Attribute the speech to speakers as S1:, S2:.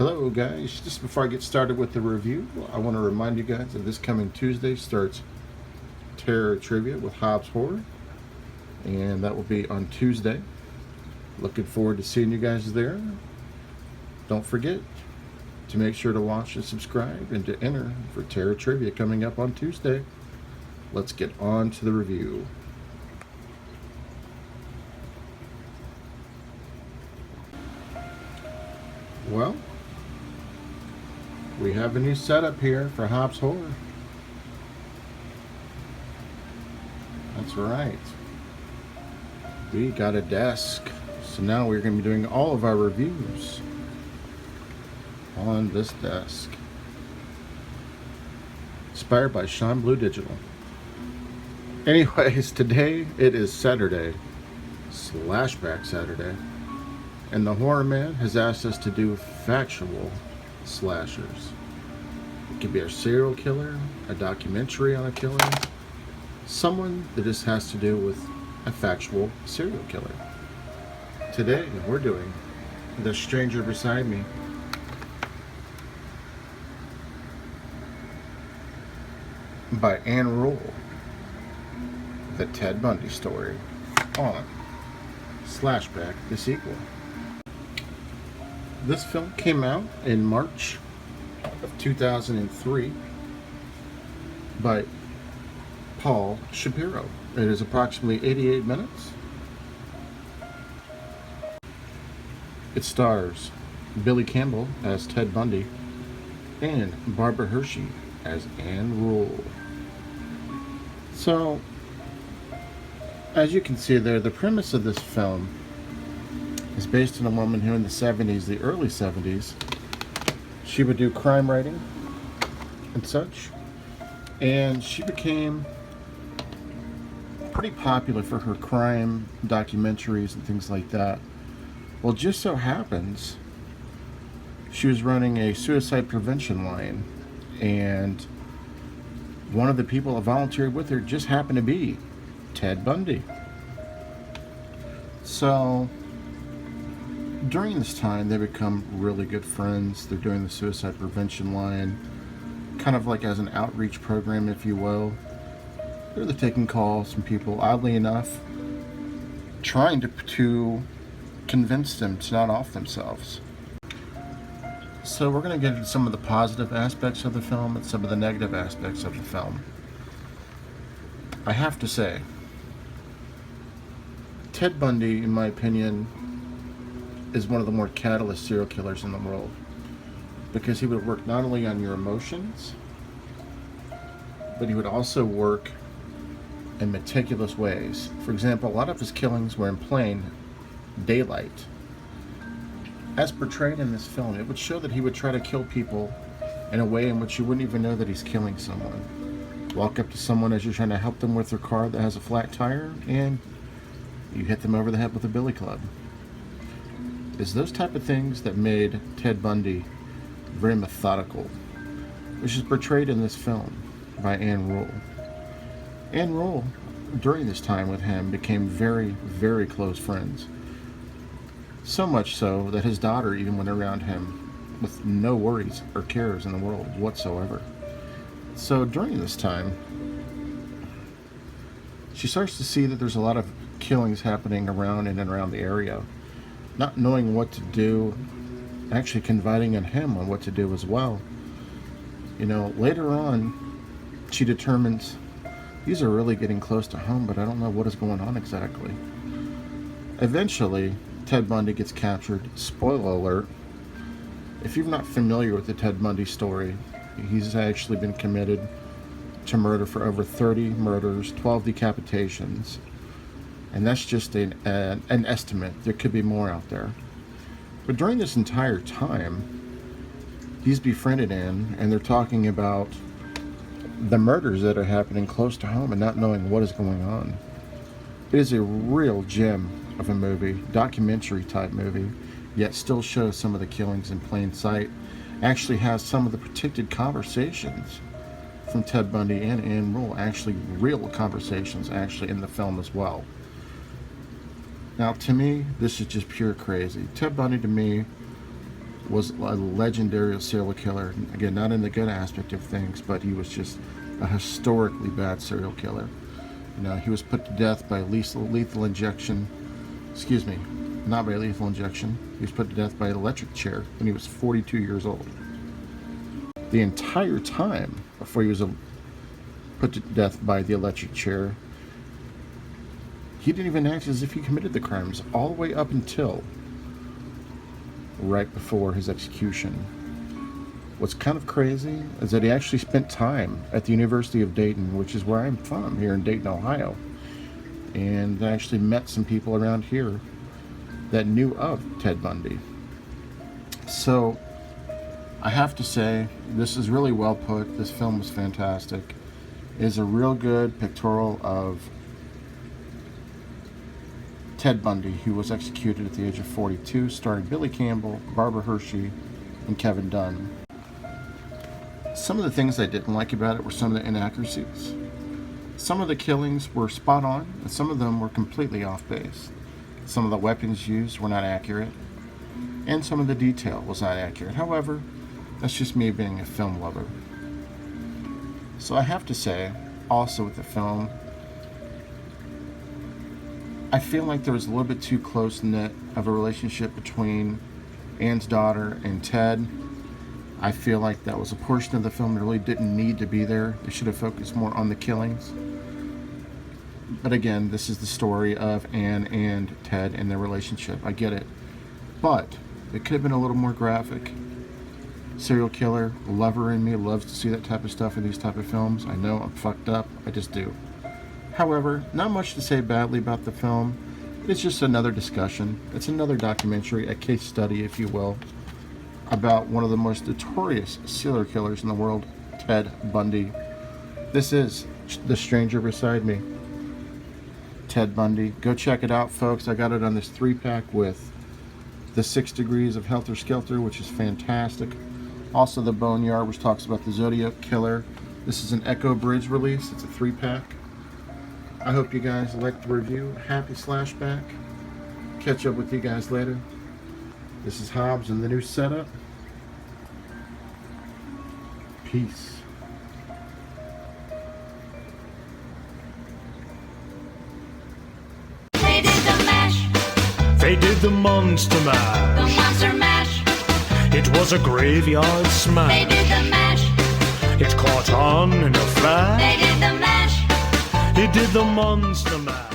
S1: Hello guys, just before I get started with the review, I want to remind you guys that this coming Tuesday starts Terror Trivia with Hobbs Horror, and that will be on Tuesday. Looking forward to seeing you guys there. Don't forget to make sure to watch and subscribe and to enter for Terror Trivia coming up on Tuesday. Let's get on to the review. Well, we have a new setup here for Hobbs Horror. That's right. We got a desk. So now we're going to be doing all of our reviews on this desk. Inspired by Sean Blue Digital. Anyways, today it is Saturday. Slashback Saturday. And the Horror Man has asked us to do factual slashers. It could be a serial killer, a documentary on a killer, someone that just has to do with a factual serial killer. Today we're doing The Stranger Beside Me. By Ann Rule. The Ted Bundy story on Slashback, the sequel. This film came out in March of 2003 by Paul Shapiro. It is approximately 88 minutes. It stars Billy Campbell as Ted Bundy and Barbara Hershey as Ann Rule. So, as you can see there, the premise of this film is based on a woman who in the 70s, the early 70s, she would do crime writing and such, and she became pretty popular for her crime documentaries and things like that. Well, just so happens she was running a suicide prevention line, and one of the people that volunteered with her just happened to be Ted Bundy. So during this time, they become really good friends. They're doing the suicide prevention line, kind of like as an outreach program, if you will. They're taking calls from people, oddly enough, trying to convince them to not off themselves. So we're going to get into some of the positive aspects of the film and some of the negative aspects of the film. I have to say, Ted Bundy, in my opinion, is one of the more catalyst serial killers in the world, because he would work not only on your emotions, but he would also work in meticulous ways. For example, a lot of his killings were in plain daylight. As portrayed in this film, it would show that he would try to kill people in a way in which you wouldn't even know that he's killing someone. Walk up to someone as you're trying to help them with their car that has a flat tire, and you hit them over the head with a billy club. It's those type of things that made Ted Bundy very methodical, which is portrayed in this film by Ann Rule. Ann Rule, during this time with him, became very, very close friends. So much so that his daughter even went around him with no worries or cares in the world whatsoever. So during this time, she starts to see that there's a lot of killings happening around in and around the area. Not knowing what to do, actually confiding in him on what to do as well. You know, later on, she determines, these are really getting close to home, but I don't know what is going on exactly. Eventually, Ted Bundy gets captured. Spoiler alert, if you're not familiar with the Ted Bundy story, he's actually been committed to murder for over 30 murders, 12 decapitations. And that's just an estimate. There could be more out there. But during this entire time, he's befriended Ann, and they're talking about the murders that are happening close to home and not knowing what is going on. It is a real gem of a movie, documentary type movie, yet still shows some of the killings in plain sight. Actually has some of the predicted conversations from Ted Bundy and Ann Rule, actually real conversations actually in the film as well. Now, to me, this is just pure crazy. Ted Bundy, to me, was a legendary serial killer. Again, not in the good aspect of things, but he was just a historically bad serial killer. You know, he was put to death by lethal injection. Excuse me, not by lethal injection. He was put to death by an electric chair when he was 42 years old. The entire time before he was put to death by the electric chair, he didn't even act as if he committed the crimes, all the way up until right before his execution. What's kind of crazy is that he actually spent time at the University of Dayton, which is where I'm from, here in Dayton, Ohio. And I actually met some people around here that knew of Ted Bundy. So I have to say, this is really well put. This film was fantastic. It is a real good pictorial of Ted Bundy, who was executed at the age of 42, starring Billy Campbell, Barbara Hershey, and Kevin Dunn. Some of the things I didn't like about it were some of the inaccuracies. Some of the killings were spot on, and some of them were completely off base. Some of the weapons used were not accurate, and some of the detail was not accurate. However, that's just me being a film lover. So I have to say, also with the film, I feel like there was a little bit too close-knit of a relationship between Ann's daughter and Ted. I feel like that was a portion of the film that really didn't need to be there. They should have focused more on the killings. But again, this is the story of Ann and Ted and their relationship. I get it. But it could have been a little more graphic. Serial killer, lover in me loves to see that type of stuff in these type of films. I know I'm fucked up. I just do. However, not much to say badly about the film. It's just another discussion. It's another documentary, a case study, if you will, about one of the most notorious serial killers in the world, Ted Bundy. This is The Stranger Beside Me, Ted Bundy. Go check it out, folks. I got it on this 3-pack with the 6 Degrees of Helter Skelter, which is fantastic. Also the Boneyard, which talks about the Zodiac Killer. This is an Echo Bridge release. It's a 3-pack. I hope you guys liked the review. Happy Slashback. Catch up with you guys later. This is Hobbs and the new setup. Peace.
S2: They did the mash.
S3: They did the monster mash.
S2: The monster mash.
S3: It was a graveyard smash.
S2: They did the mash.
S3: It caught on in a flash.
S2: They did the mash.
S3: It did the monster mash.